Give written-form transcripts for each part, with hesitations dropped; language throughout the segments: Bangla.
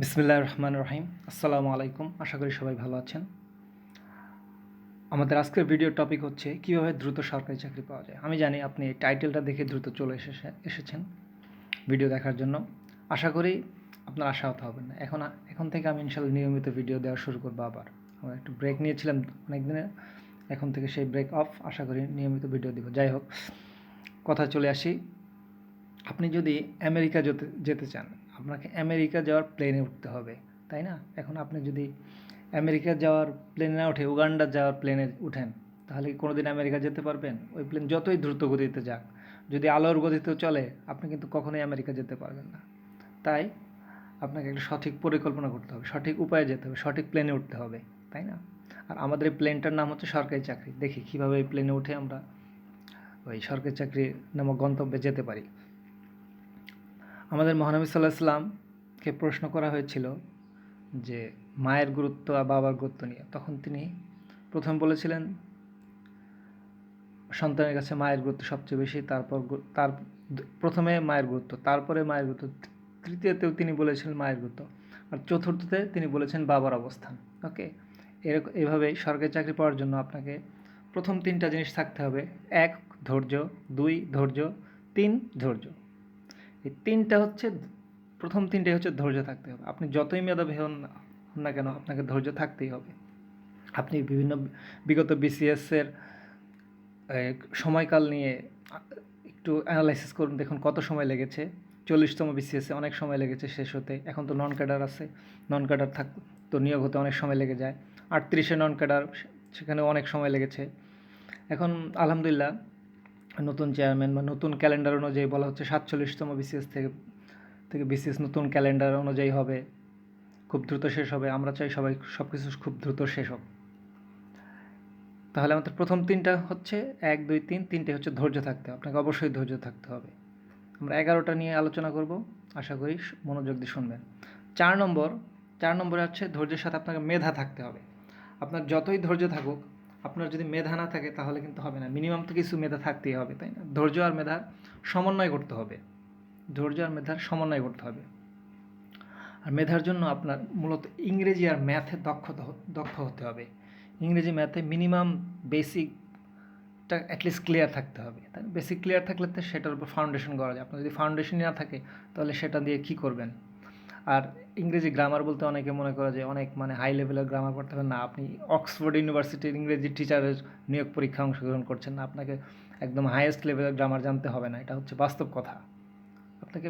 বিসমিল্লাহির রহমানির রহিম। আসসালামু আলাইকুম। আশা করি সবাই ভালো আছেন। আমাদের আজকের ভিডিওর টপিক হচ্ছে কীভাবে দ্রুত সরকারি চাকরি পাওয়া যায়। আমি জানি আপনি এই টাইটেলটা দেখে দ্রুত চলে এসেছেন ভিডিও দেখার জন্য। আশা করি আপনার আশাহত হবেন না। এখন থেকে আমি ইনশাআল্লাহ নিয়মিত ভিডিও দেওয়া শুরু করবো আবার। আমরা একটু ব্রেক নিয়েছিলাম অনেক দিনের, এখন থেকে সেই ব্রেক অফ। আশা করি নিয়মিত ভিডিও দিব। যাই হোক, কথা চলে আসি। আপনি যদি আমেরিকা যেতে চান, আপনাকে আমেরিকা যাওয়ার প্লেনে উঠতে হবে, তাই না? এখন আপনি যদি আমেরিকা যাওয়ার প্লেনে না উঠে উগান্ডা যাওয়ার প্লেনে উঠেন, তাহলে কি কোনো দিন আমেরিকা যেতে পারবেন? ওই প্লেন যতই দ্রুত গতিতে যাক, যদি আলোর গতিতেও চলে, আপনি কিন্তু কখনোই আমেরিকা যেতে পারবেন না। তাই আপনাকে একটা সঠিক পরিকল্পনা করতে হবে, সঠিক উপায়ে যেতে হবে, সঠিক প্লেনে উঠতে হবে, তাই না? আর আমাদের এই প্লেনটার নাম হচ্ছে সরকারি চাকরি। দেখি কীভাবে এই প্লেনে উঠে আমরা ওই সরকারি চাকরি নামক গন্তব্যে যেতে পারি। আমাদের মহানবী সাল্লাল্লাহু আলাইহি ওয়াসাল্লামকে প্রশ্ন করা হয়েছিল যে মায়ের গুরুত্ব আর বাবার গুরুত্ব নিয়ে। তখন তিনি প্রথম বলেছিলেন সন্তানের কাছে মায়ের গুরুত্ব সবচেয়ে বেশি, তার প্রথমে মায়ের গুরুত্ব, তারপরে মায়ের গুরুত্ব, তৃতীয়তেও তিনি বলেছিলেন মায়ের গুরুত্ব, আর চতুর্থতে তিনি বলেছেন বাবার অবস্থান। ওকে, এভাবেই সরকারি চাকরি পাওয়ার জন্য আপনাকে প্রথম তিনটা জিনিস থাকতে হবে। 1 ধৈর্য, 2 ধৈর্য, 3 ধৈর্য। এই প্রথম তিনটাই হচ্ছে ধৈর্য থাকতে হবে। আপনি যতই মেধাবী হন না কেন, আপনাকে ধৈর্য থাকতেই হবে। আপনি বিগত বিসিএসের সময়কাল নিয়ে একটু অ্যানালাইসিস করুন, দেখুন কত সময় লেগেছে। 40তম বিসিএসে অনেক সময় লেগেছে শেষ হতে। এখন তো নন ক্যাডার আছে, নন ক্যাডার তো নিয়োগ হতে অনেক সময় লেগে যায়। 38-এ নন ক্যাডার, সেখানেও অনেক সময় লেগেছে। এখন আলহামদুলিল্লাহ নতুন চেয়ারম্যান বা নতুন ক্যালেন্ডার অনুযায়ী বলা হচ্ছে 47তম বিসিএস থেকে বিসিএস নতুন ক্যালেন্ডার অনুযায়ী হবে, খুব দ্রুত শেষ হবে। আমরা চাই সবাই সব কিছু খুব দ্রুত শেষ হোক। তাহলে আমাদের প্রথম তিনটা হচ্ছে 1, 2, 3, তিনটে হচ্ছে ধৈর্য থাকতে হবে। আপনাকে অবশ্যই ধৈর্য থাকতে হবে। আমরা 11টা নিয়ে আলোচনা করব, আশা করি মনোযোগ দিয়ে শুনবেন। 4 নম্বরে হচ্ছে ধৈর্যের সাথে আপনাকে মেধা থাকতে হবে। আপনার যতই ধৈর্য থাকুক, আপনার যদি মেধা না থাকে তাহলে কিন্তু হবে না। মিনিমাম তো কিছু মেধা থাকতেই হবে, তাই না? ধৈর্য আর মেধার সমন্বয় করতে হবে। আর মেধার জন্য আপনার মূলত ইংরেজি আর ম্যাথে দক্ষ হতে হবে। ইংরেজি ম্যাথে মিনিমাম বেসিকটা অ্যাটলিস্ট ক্লিয়ার থাকতে হবে। তাই বেসিক ক্লিয়ার থাকলে তো সেটার উপর ফাউন্ডেশন করা যায়। আপনার যদি ফাউন্ডেশনই না থাকে, তাহলে সেটা দিয়ে কী করবেন? আর ইংরেজি গ্রামার বলতে অনেকে মনে করে যে অনেক হাই লেভেলের গ্রামার পড়তে হবে না। আপনি অক্সফোর্ড ইউনিভার্সিটির ইংরেজি টিচারের নিয়োগ পরীক্ষা অংশগ্রহণ করছেন না, আপনাকে একদম হাইয়েস্ট লেভেলের গ্রামার জানতে হবে না। এটা হচ্ছে বাস্তব কথা। আপনাকে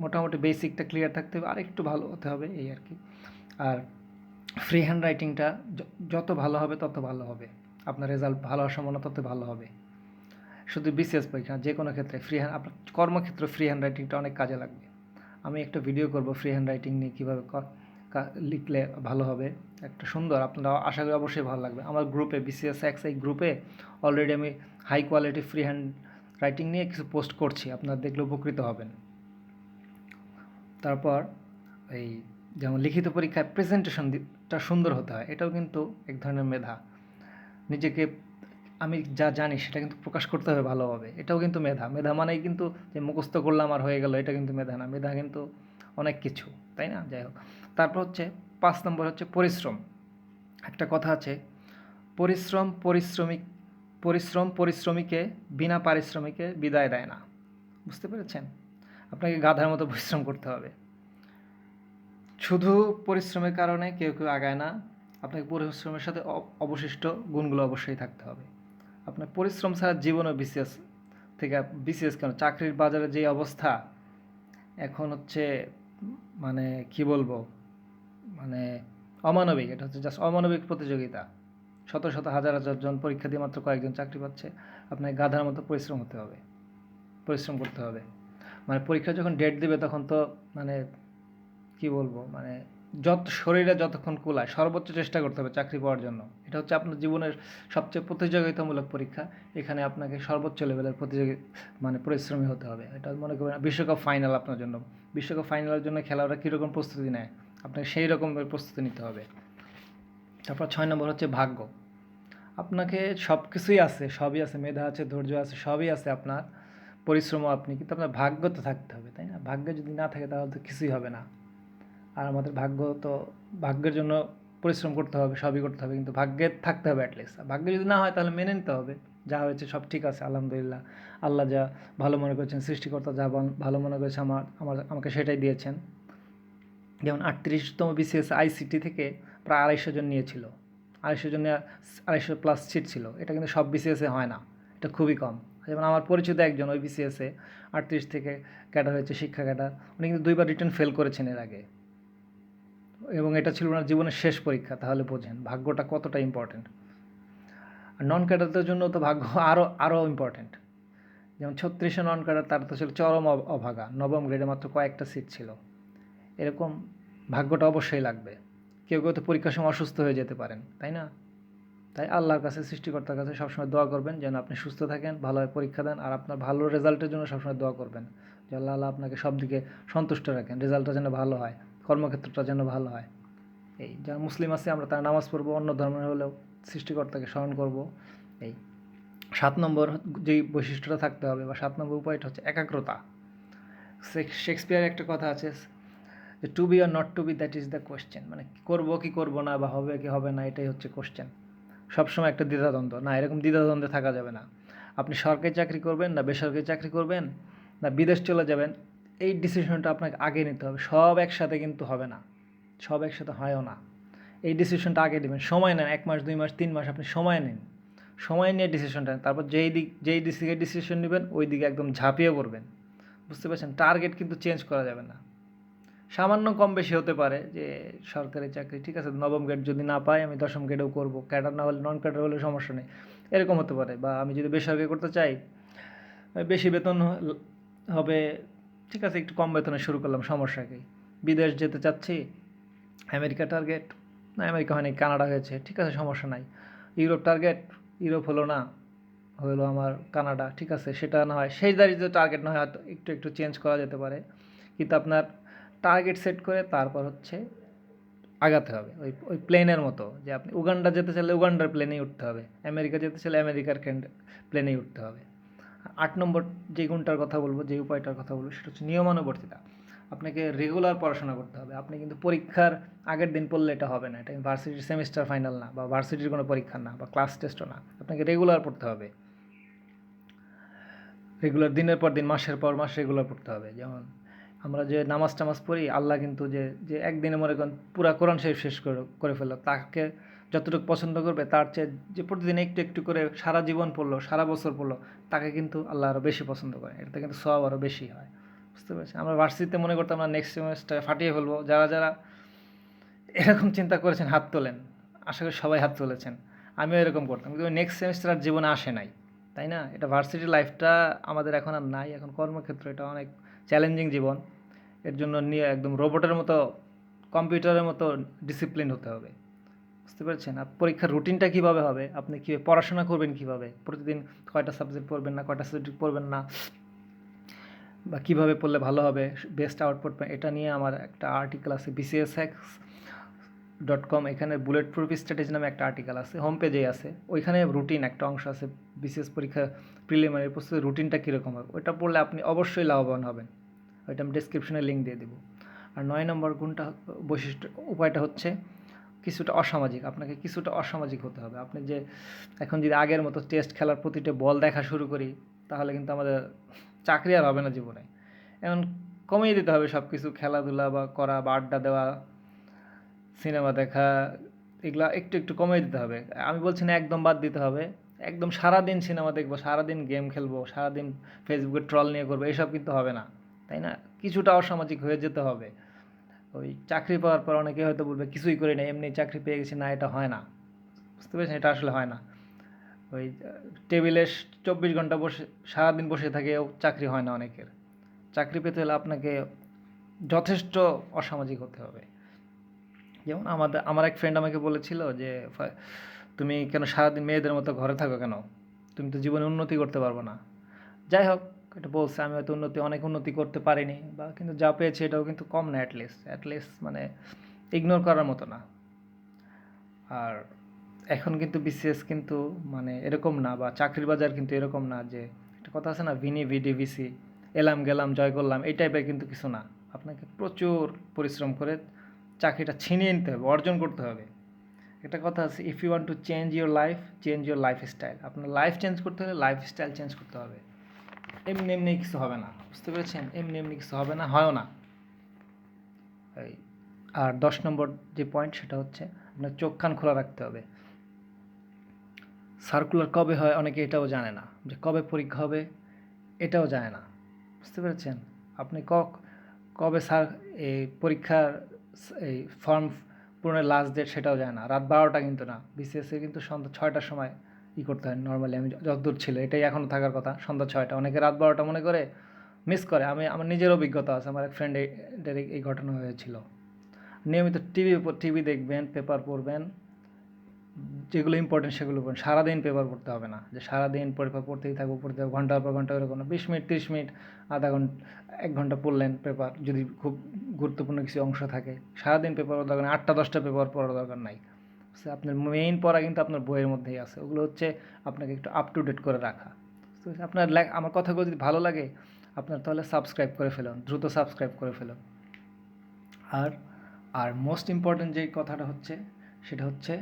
মোটামুটি বেসিকটা ক্লিয়ার থাকতে হবে, আর একটু ভালো হতে হবে, এই আর কি। আর ফ্রি হ্যান্ড রাইটিংটা যত ভালো হবে তত ভালো হবে, আপনার রেজাল্ট ভালো হওয়ার সম্ভাবনা তত ভালো হবে। শুধু বিসিএস পরীক্ষা, যে কোনো ক্ষেত্রে আপনার কর্মক্ষেত্রে ফ্রি হ্যান্ড রাইটিংটা অনেক কাজে লাগবে। আমি একটা ভিডিও করব ফ্রি হ্যান্ড রাইটিং নিয়ে, কীভাবে লিখলে ভালো হবে, একটা সুন্দর, আপনারা আশা করি অবশ্যই ভালো লাগবে। আমার গ্রুপে বিসিএস এই গ্রুপে অলরেডি আমি high quality free handwriting নিয়ে কিছু পোস্ট করছি, আপনারা দেখলে উপকৃত হবেন। তারপর এই যেমন লিখিত পরীক্ষায় প্রেজেন্টেশনটা সুন্দর হতে হয়, এটাও কিন্তু এক ধরনের মেধা। নিজেকে আমি যা জানি সেটা কিন্তু প্রকাশ করতে হবে ভালোভাবে, এটাও কিন্তু মেধা। মেধা মানেই কিন্তু যে মুখস্থ করলাম আর হয়ে গেল, এটা কিন্তু মেধা না। মেধা কিন্তু অনেক কিছু, তাই না? যাই হোক, তারপর হচ্ছে 5 নম্বর হচ্ছে পরিশ্রম। একটা কথা আছে, পরিশ্রমীকে বিনা পারিশ্রমিকে বিদায় দেয় না। বুঝতে পেরেছেন? আপনাকে গাধার মতো পরিশ্রম করতে হবে। শুধু পরিশ্রমের কারণে কেউ আগায় না। আপনাকে পরিশ্রমের সাথে অবশিষ্ট গুণগুলো অবশ্যই থাকতে হবে। আপনার পরিশ্রম ছাড়া জীবনও বিসিএস কেন, চাকরির বাজারে যে অবস্থা এখন হচ্ছে, কি বলবো, অমানবিক। এটা হচ্ছে জাস্ট অমানবিক প্রতিযোগিতা। শত শত হাজার হাজার জন পরীক্ষা দিয়ে মাত্র কয়েকজন চাকরি পাচ্ছে। আপনাকে গাধার মতো পরিশ্রম করতে হবে। পরীক্ষা যখন ডেট দিবে তখন তো কি বলবো, শরীরে যতক্ষণ কুলায় সর্বোচ্চ চেষ্টা করতে হবে চাকরি পাওয়ার জন্য। এটা হচ্ছে আপনার জীবনের সবচেয়ে প্রতিযোগিতামূলক পরীক্ষা। এখানে আপনাকে সর্বোচ্চ লেভেলের পরিশ্রমী হতে হবে। এটা মনে করবেন বিশ্বকাপ ফাইনাল আপনার জন্য। বিশ্বকাপ ফাইনালের জন্য খেলোয়াড়রা কীরকম প্রস্তুতি নেয়, আপনাকে সেই রকমের প্রস্তুতি নিতে হবে। তারপর 6 নম্বর হচ্ছে ভাগ্য। আপনাকে সবই আছে, মেধা আছে, ধৈর্য আছে, সবই আছে আপনার, পরিশ্রমও আপনি, কিন্তু আপনার ভাগ্য তো থাকতে হবে, তাই না? ভাগ্য যদি না থাকে তাহলে তো কিছুই হবে না। আর আমাদের ভাগ্যের জন্য পরিশ্রম করতে হবে, সবই করতে হবে, কিন্তু ভাগ্যে থাকতে হবে অ্যাটলিস্ট। ভাগ্যে যদি না হয় তাহলে মেনে নিতে হবে, যা হয়েছে সব ঠিক আছে আলহামদুলিল্লাহ, আল্লাহ যা ভালো মনে করেছেন, সৃষ্টিকর্তা যা ভালো মনে করেছে আমাকে সেটাই দিয়েছেন। যেমন 38তম বিসিএস আইসিটি থেকে প্রায় 250 জন নিয়েছিল, 250 জন, 250+ সিট ছিল। এটা কিন্তু সব বিসিএসে হয় না, এটা খুবই কম। যেমন আমার পরিচিত একজন ওই বিসিএসে 38 থেকে ক্যাডার হয়েছে, শিক্ষা ক্যাডার, উনি কিন্তু 2বার রিটার্ন ফেল করেছেন এর আগে, এবং এটা ছিল ওনার জীবনের শেষ পরীক্ষা। তাহলে বোঝেন ভাগ্যটা কতটা ইম্পর্টেন্ট। আর নন ক্যাডারদের জন্য তো ভাগ্য আরও ইম্পর্টেন্ট। যেমন 36 নন ক্যাডার, তার তো ছিল চরম অভাগা, নবম গ্রেডে মাত্র কয়েকটা সিট ছিল। এরকম ভাগ্যটা অবশ্যই লাগবে। কেউ কেউ তো পরীক্ষার সময় অসুস্থ হয়ে যেতে পারেন, তাই না? তাই আল্লাহর কাছে, সৃষ্টিকর্তার কাছে সবসময় দোয়া করবেন যেন আপনি সুস্থ থাকেন, ভালোভাবে পরীক্ষা দেন, আর আপনার ভালো রেজাল্টের জন্য সবসময় দোয়া করবেন যে আল্লাহ আপনাকে সব দিকে সন্তুষ্ট রাখেন, রেজাল্টটা যেন ভালো হয়, কর্মক্ষেত্রটা যেন ভালো হয়। এই যারা মুসলিম আছে আমরা তারা নামাজ পড়বো, অন্য ধর্মের হলেও সৃষ্টিকর্তাকে স্মরণ করব। এই 7 নম্বর যেই বৈশিষ্ট্যটা থাকতে হবে, বা 7 নম্বর উপায়টা হচ্ছে একাগ্রতা। শেক্সপিয়ারের একটা কথা আছে যে to be or not to be, that is the question. মানে করবো কি করবো না, বা হবে কি হবে না, এটাই হচ্ছে কোয়েশ্চেন। সবসময় একটা দ্বিধাদ্বন্দ্ব, না এরকম দ্বিধাদ্বন্দ্বে থাকা যাবে না। আপনি সরকারি চাকরি করবেন না বেসরকারি চাকরি করবেন, না বিদেশ চলে যাবেন, এই ডিসিশনটা আপনাকে আগে নিতে হবে। সব একসাথে কিন্তু হবে না, সব একসাথে হয়ও না। এই ডিসিশনটা আগে নেবেন, সময় নেন, 1 মাস 2 মাস 3 মাস আপনি সময় নিন, সময় নিয়ে ডিসিশনটা নেন। তারপর যেই দিকে ডিসিশন নেবেন ওই দিকে একদম ঝাঁপিয়ে পড়বেন। বুঝতে পারছেন? টার্গেট কিন্তু চেঞ্জ করা যাবে না। সামান্য কম বেশি হতে পারে, যে সরকারি চাকরি ঠিক আছে, নবম গ্রেড যদি না পাই আমি 10ম গ্রেডেও করবো, ক্যাডার না হলে, নন ক্যাডার হলে সমস্যা নেই, এরকম হতে পারে। বা আমি যদি বেসরকারি করতে চাই, বেশি বেতন হবে, ঠিক আছে একটু কম বেতনে শুরু করলাম, সমস্যা কি? বিদেশ যেতে চাচ্ছি, আমেরিকা টার্গেট, না আমেরিকা হয়নি, কানাডা হয়েছে, ঠিক আছে সমস্যা নাই। ইউরোপ টার্গেট, ইউরোপ হলো না, হলো আমার কানাডা, ঠিক আছে সেটা না হয়, সেই দাঁড়িয়ে টার্গেট না হয় হয়তো একটু একটু চেঞ্জ করা যেতে পারে, কিন্তু আপনার টার্গেট সেট করে তারপর হচ্ছে আগাতে হবে। ওই ওই প্লেনের মতো, যে আপনি উগান্ডা যেতে চাইলে উগান্ডার প্লেনেই উঠতে হবে, আমেরিকা যেতে চাইলে আমেরিকার প্লেনেই উঠতে হবে। 8 নম্বর যে গুণটার কথা বলবো, যে উপায়টার কথা বলবো, সেটা হচ্ছে নিয়মানুবর্তিতা। আপনাকে রেগুলার পড়াশোনা করতে হবে। আপনি কিন্তু পরীক্ষার আগের দিন পড়লে এটা হবে না, এটা ভার্সিটির সেমিস্টার ফাইনাল না, বা ভার্সিটির কোনো পরীক্ষা না, বা ক্লাস টেস্টও না। আপনাকে রেগুলার পড়তে হবে, রেগুলার, দিনের পর দিন, মাসের পর মাস রেগুলার পড়তে হবে। যেমন আমরা যে নামাজ টামাজ পড়ি, আল্লাহ কিন্তু যে যে একদিনে মনে করেন পুরা কোরআন শরীফ শেষ করে ফেললো, তাকে যতটুকু পছন্দ করবে তার চেয়ে যে প্রতিদিন একটু একটু করে সারা জীবন পড়লো, সারা বছর পড়লো, তাকে কিন্তু আল্লাহ আরও বেশি পছন্দ করে, এটাতে কিন্তু সওয়াব আরও বেশি হয়। বুঝতে পেরেছি? আমরা ভার্সিটিতে মনে করতাম আমরা নেক্সট সেমিস্টার ফাটিয়ে ফেলবো। যারা যারা এরকম চিন্তা করেছেন হাত তোলেন, আশা করি সবাই হাত তুলেছেন। আমিও এরকম করতাম, কিন্তু নেক্সট সেমিস্টার আর জীবনে আসে নাই, তাই না? এটা ভার্সিটি লাইফটা আমাদের এখন আর নাই, এখন কর্মক্ষেত্র, এটা অনেক চ্যালেঞ্জিং জীবন। এর জন্য নিয়ে একদম রোবটের মতো, কম্পিউটারের মতো ডিসিপ্লিন হতে হবে। বুঝতে পেরেছেন? আর পরীক্ষার রুটিনটা কীভাবে হবে, আপনি কীভাবে পড়াশোনা করবেন, কীভাবে প্রতিদিন কয়টা সাবজেক্ট পড়বেন না, কয়টা সাবজেক্ট পড়বেন না, বা কীভাবে পড়লে ভালো হবে, বেস্ট আউটপুট, এটা নিয়ে আমার একটা আর্টিকেল আছে bcshacks.com, এখানে বুলেট প্রুফ স্ট্র্যাটেজি নামে একটা আর্টিকেল আছে, হোম পেজেই আছে। ওইখানে রুটিন একটা অংশ আছে, বিসিএস পরীক্ষা প্রিলিমিনারি প্রস্তুতি রুটিনটা কীরকম হবে, ওইটা পড়লে আপনি অবশ্যই লাভবান হবেন। ওইটা আমি ডেসক্রিপশনে লিঙ্ক দিয়ে দেবো। আর 9 নম্বর গুণটা, বৈশিষ্ট্য, উপায়টা হচ্ছে কিছুটা অসামাজিক। আপনাকে কিছুটা অসামাজিক হতে হবে। আপনি যে এখন যদি আগের মতো টেস্ট খেলার প্রতিটা বল দেখা শুরু করি, তাহলে কিন্তু আমাদের চাকরি আর হবে না জীবনে। এখন কমিয়ে দিতে হবে সব কিছু, খেলাধুলা বা করা, বা আড্ডা দেওয়া, সিনেমা দেখা, এগুলা একটু একটু কমিয়ে দিতে হবে। আমি বলছি না একদম বাদ দিতে হবে, একদম সারাদিন সিনেমা দেখবো, সারাদিন গেম খেলবো, সারাদিন ফেসবুকে ট্রল নিয়ে করবো, এসব কিন্তু হবে না, তাই না? কিছুটা অসামাজিক হয়ে যেতে হবে। ওই চাকরি পাওয়ার পর অনেকে হয়তো বলবে কিছুই করি না, এমনি চাকরি পেয়ে গেছি, না এটা হয় না। বুঝতে পেরেছেন? এটা আসলে হয় না। ওই টেবিলে 24 ঘন্টা বসে, সারাদিন বসে থাকেও চাকরি হয় না অনেকের। চাকরি পেতে হলে আপনাকে যথেষ্ট অসামাজিক হতে হবে। যেমন আমার এক ফ্রেন্ড আমাকে বলেছিল যে তুমি কেন সারাদিন মেয়েদের মতো ঘরে থাকো কেন, তুমি তো জীবনে উন্নতি করতে পারবো না। যাই হোক, এটা বলছে, আমি হয়তো অনেক উন্নতি করতে পারিনি, বা কিন্তু যা পেয়েছি এটাও কিন্তু কম না, অ্যাটলিস্ট মানে ইগনোর করার মতো না। আর এখন কিন্তু বিসিএস কিন্তু মানে এরকম না, বা চাকরির বাজার কিন্তু এরকম না যে, একটা কথা আছে না, ভিনি ভিডি ভিসি, এলাম গেলাম জয় করলাম, এই টাইপের কিন্তু কিছু না। আপনাকে প্রচুর পরিশ্রম করে চাকরিটা ছিনিয়ে নিতে হবে, অর্জন করতে হবে। একটা কথা আছে, if you want to change your life, change your lifestyle. আপনার লাইফ চেঞ্জ করতে হলে লাইফস্টাইল চেঞ্জ করতে হবে। এমনি এমনি কিছু হবে না, বুঝতে পেরেছেন? এমনি এমনি কিছু হবে না, হয়ও না। এই আর 10 নম্বর যে পয়েন্ট সেটা হচ্ছে আপনার চোখ কান খোলা রাখতে হবে। সার্কুলার কবে হয় অনেকে এটাও জানে না, যে কবে পরীক্ষা হবে এটাও জানে না, বুঝতে পেরেছেন? আপনি কবে এই পরীক্ষার এই ফর্ম পূরণের লাস্ট ডেট সেটাও জানে না। রাত 12টা কিন্তু না, বিসিএসে কিন্তু সন্ধ্যা 6টার সময় করতে হয় নর্মালি। আমি যতদূর ছিল এটাই এখনও থাকার কথা, সন্ধ্যা 6টা। অনেকে রাত 12টা মনে করে মিস করে। আমার নিজের অভিজ্ঞতা আছে, আমার এক ফ্রেন্ডের এই ঘটনা হয়েছিল। নিয়মিত টিভি দেখবেন, পেপার পড়বেন, যেগুলো ইম্পর্টেন্ট সেগুলো পড়বেন। সারাদিন পেপার পড়তে হবে না, যে সারাদিন পেপার পড়তেই থাকবো ঘন্টার পর ঘন্টা, এরকম না। 20 মিনিট 30 মিনিট, আধা ঘন্টা 1 ঘন্টা পড়লেন পেপার, যদি খুব গুরুত্বপূর্ণ কিছু অংশ থাকে। সারাদিন পেপার পড়ার দরকার নেই, 8টা 10টা পেপার পড়ার দরকার নাই। আপনার মেইন পড়া কিন্তু আপনার বইয়ের মধ্যেই আছে। ওগুলো হচ্ছে আপনাকে একটু আপ টু ডেট করে রাখা। তো আপনার আমার কথাগুলো যদি ভালো লাগে আপনার, তাহলে সাবস্ক্রাইব করে ফেলুন, দ্রুত সাবস্ক্রাইব করে ফেলুন। আর আর মোস্ট ইম্পর্ট্যান্ট যেই কথাটা হচ্ছে সেটা হচ্ছে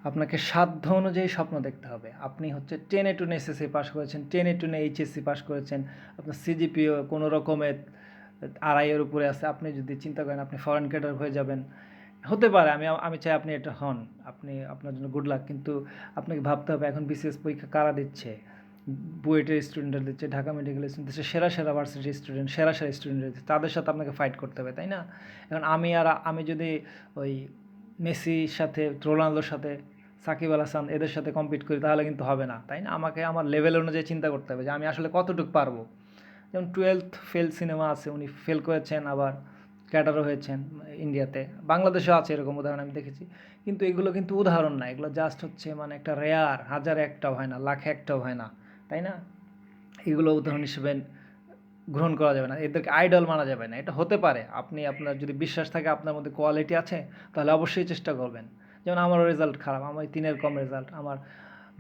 আপনাকে সাধ্য অনুযায়ী স্বপ্ন দেখতে হবে। আপনি হচ্ছে 10A-2 এসএসসি পাস করেছেন, 10A-2 এইচএসসি পাস করেছেন, আপনার সিজিপিও কোনো রকমের 2.5-এর উপরে আছে, আপনি যদি চিন্তা করেন আপনি ফরেন ক্যাডার হয়ে যাবেন, হতে পারে। আমি চাই আপনি এটা হন, আপনার জন্য গুড লাক। কিন্তু আপনাকে ভাবতে হবে এখন বিসিএস পরীক্ষা কারা দিচ্ছে। বুয়েটের স্টুডেন্টরা দিচ্ছে, ঢাকা মেডিকেল স্টুডেন্ট দিচ্ছে, সেরা ভার্সিটির স্টুডেন্ট, সেরা স্টুডেন্ট দিচ্ছে, তাদের সাথে আপনাকে ফাইট করতে হবে, তাই না? এখন আমি যদি ওই মেসির সাথে, রোনালদোর সাথে, সাকিব আল হাসান এদের সাথে কম্পিট করি তাহলে কিন্তু হবে না, তাই না? আমাকে আমার লেভেল অনুযায়ী চিন্তা করতে হবে যে আমি আসলে কতটুকু পারবো। যেমন 12th ফেল সিনেমা আছে, উনি ফেল করেছেন, আবার ক্যাডারও হয়েছেন ইন্ডিয়াতে। বাংলাদেশেও আছে এরকম উদাহরণ, আমি দেখেছি। কিন্তু এগুলো কিন্তু উদাহরণ না, এগুলো জাস্ট হচ্ছে মানে একটা রেয়ার, হাজারে একটাও হয় না, লাখে একটাও হয় না, তাই না? এগুলো উদাহরণ হিসেবে গ্রহণ করা যাবে না, এদেরকে আইডল মানা যাবে না। এটা হতে পারে, আপনার যদি বিশ্বাস থাকে আপনার মধ্যে কোয়ালিটি আছে তাহলে অবশ্যই চেষ্টা করবেন। যেমন আমারও রেজাল্ট খারাপ, আমার 3-এর কম রেজাল্ট, আমার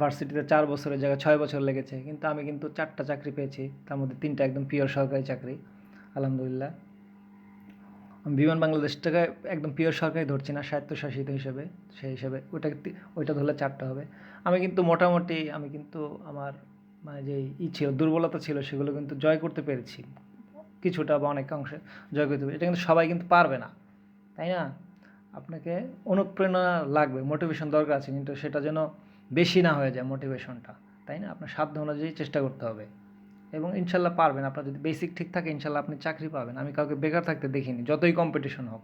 ভার্সিটিতে 4 বছরের জায়গায় 6 বছর লেগেছে, কিন্তু আমি কিন্তু 4টা চাকরি পেয়েছি, তার মধ্যে 3টা একদম পিওর সরকারি চাকরি, আলহামদুলিল্লাহ। আমি বিমান বাংলাদেশটাকে একদম পিওর সরকারি ধরছি না, স্বায়ত্তশাসিত হিসেবে, সেই হিসেবে ওইটা ধরলে 4টা হবে। আমি কিন্তু মোটামুটি আমার মানে যে ছিল, দুর্বলতা ছিল, সেগুলো কিন্তু জয় করতে পেরেছি, কিছুটা বা অনেক অংশে জয় করতে পেরেছি। এটা কিন্তু সবাই কিন্তু পারবে না, তাই না? আপনাকে অনুপ্রেরণা লাগবে, মোটিভেশন দরকার আছে, কিন্তু সেটা যেন বেশি না হয়ে যায় মোটিভেশনটা, তাই না? আপনার সাধ্য অনুযায়ী চেষ্টা করতে হবে এবং ইনশাল্লাহ পারবেন। আপনার যদি বেসিক ঠিক থাকে ইনশাল্লাহ আপনি চাকরি পাবেন। আমি কাউকে বেকার থাকতে দেখিনি, যতই কম্পিটিশন হোক।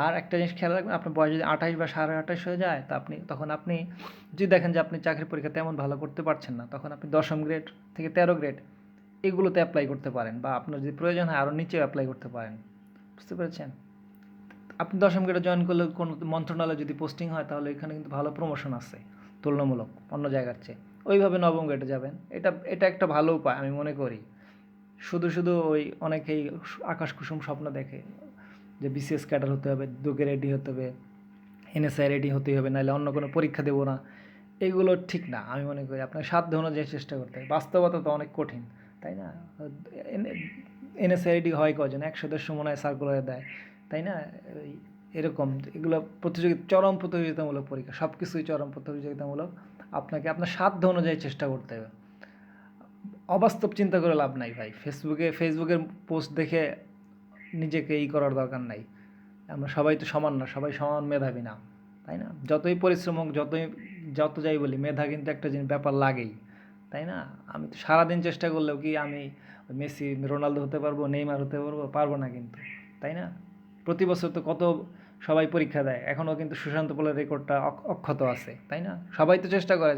আর একটা জিনিস খেয়াল রাখবেন, আপনার বয়স যদি 28 বা 28.5 হয়ে যায়, তা তখন আপনি যদি দেখেন যে আপনি চাকরির পরীক্ষা তেমন ভালো করতে পারছেন না, তখন আপনি 10ম গ্রেড থেকে 13 গ্রেড এগুলোতে অ্যাপ্লাই করতে পারেন, বা আপনার যদি প্রয়োজন হয় আরও নিচেও অ্যাপ্লাই করতে পারেন, বুঝতে পেরেছেন? আপনি 10ম গ্রেডে জয়েন করলে কোনো মন্ত্রণালয়ে যদি পোস্টিং হয় তাহলে এখানে কিন্তু ভালো প্রমোশন আছে তুলনামূলক অন্য জায়গার চেয়ে। ওইভাবে 9ম গ্রেডে যাবেন, এটা একটা ভালো উপায় আমি মনে করি। শুধু ওই অনেকেই আকাশ কুসুম স্বপ্ন দেখে যে বিসিএস ক্যাডার হতে হবে, দুকে রেডি হতে হবে, এনএসআই রেডি হতেই হবে, নাহলে অন্য কোনো পরীক্ষা দেবো না। এগুলো ঠিক না, আমি মনে করি আপনার সাধ্য অনুযায়ী চেষ্টা করতে হবে। বাস্তবতা তো অনেক কঠিন, তাই না? এনএসআই রেডি হয় কজন, 100-150 মনে হয় সার্কুলারে দেয়, তাই না? এরকম এগুলো চরম প্রতিযোগিতামূলক পরীক্ষা, সব কিছুই চরম প্রতিযোগিতামূলক। আপনাকে আপনার সাধ্য অনুযায়ী চেষ্টা করতে হবে। অবাস্তব চিন্তা করে লাভ নাই ভাই। ফেসবুকের পোস্ট দেখে নিজেকে করার দরকার নাই। আমরা সবাই তো সমান না, সবাই সমান মেধাবী না, তাই না? যতই পরিশ্রম হোক, যত যাই বলি, মেধা কিন্তু একটা জিনিস ব্যাপার লাগেই, তাই না? আমি তো সারাদিন চেষ্টা করলেও কি আমি মেসি রোনালদো হতে পারবো, নেইমার হতে পারবো না কিন্তু, তাই না? প্রতি বছর তো কত সবাই পরীক্ষা দেয়, এখনও কিন্তু সুশান্ত পোলের রেকর্ডটা অক্ষত আছে, তাই না? সবাই তো চেষ্টা করে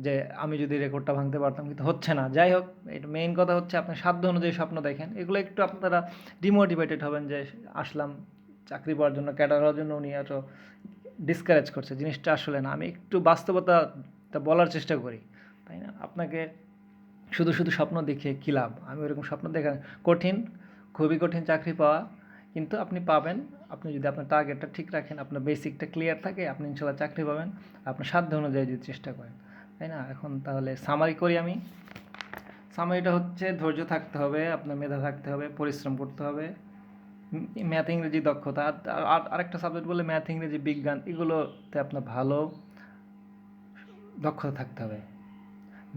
যে আমি যদি রেকর্ডটা ভাঙতে পারতাম, কিন্তু হচ্ছে না। যাই হোক, এটা মেইন কথা হচ্ছে আপনার সাধ্য অনুযায়ী স্বপ্ন দেখেন। এগুলো একটু আপনারা ডিমোটিভেটেড হবেন যে আসলাম চাকরি পাওয়ার জন্য, ক্যাডার হওয়ার জন্য, উনি এত ডিসকারেজ করছে, জিনিসটা আসলে না। আমি একটু বাস্তবতা বলার চেষ্টা করি, তাই না? আপনাকে শুধু স্বপ্ন দেখে কী লাভ? আমি ওরকম স্বপ্ন দেখা কঠিন, খুবই কঠিন চাকরি পাওয়া, কিন্তু আপনি পাবেন। আপনি যদি আপনার টার্গেটটা ঠিক রাখেন, আপনার বেসিকটা ক্লিয়ার থাকে, আপনি ইনশাল্লাহ চাকরি পাবেন, আপনার সাধ্য অনুযায়ী যদি চেষ্টা করেন, তাই না? এখন তাহলে সামারি করি আমি। সামারিটা হচ্ছে ধৈর্য থাকতে হবে, আপনার মেধা থাকতে হবে, পরিশ্রম করতে হবে, ম্যাথ ইংরেজি দক্ষতা, আর আরেকটা সাবজেক্ট বলে ম্যাথ ইংরেজি বিজ্ঞান, এগুলোতে আপনার ভালো দক্ষতা থাকতে হবে।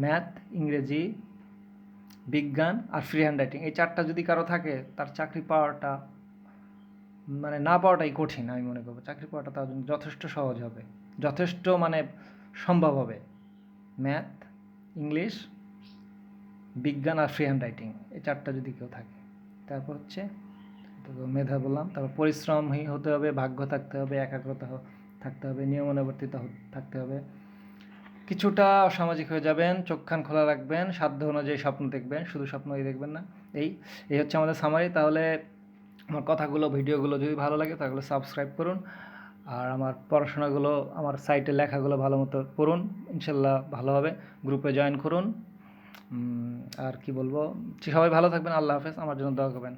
ম্যাথ, ইংরেজি, বিজ্ঞান আর ফ্রি হ্যান্ড রাইটিং, এই চারটা যদি কারো থাকে তার চাকরি পাওয়াটা মানে না পাওয়াটাই কঠিন। আমি মনে করবো চাকরি পাওয়াটা তার জন্য যথেষ্ট সহজ হবে, যথেষ্ট মানে সম্ভব হবে। ম্যাথ, ইংলিশ, বিজ্ঞান আর ফ্রি হ্যান্ড রাইটিং, এই চারটা যদি কেউ থাকে। তারপর হচ্ছে তো মেধা বললাম, তারপর পরিশ্রমী হতে হবে, ভাগ্য থাকতে হবে, একাগ্রতা থাকতে হবে, নিয়মানুবর্তিতা থাকতে হবে, কিছুটা অসামাজিক হয়ে যাবেন, চোখ কান খোলা রাখবেন, সাধ্য অনুযায়ী স্বপ্ন দেখবেন, শুধু স্বপ্নই দেখবেন না। এই এই হচ্ছে আমাদের সামারি। তাহলে আমার কথাগুলো, ভিডিওগুলো যদি ভালো লাগে তাহলে সাবস্ক্রাইব করুন, আর আমার পড়াশোনাগুলো, আমার সাইটে লেখাগুলো ভালো মতো পড়ুন, ইনশাল্লাহ ভালো হবে। গ্রুপে জয়েন করুন। আর কি বলবো, সবাই ভালো থাকবেন। আল্লাহ হাফেজ। আমার জন্য দোয়া করবেন।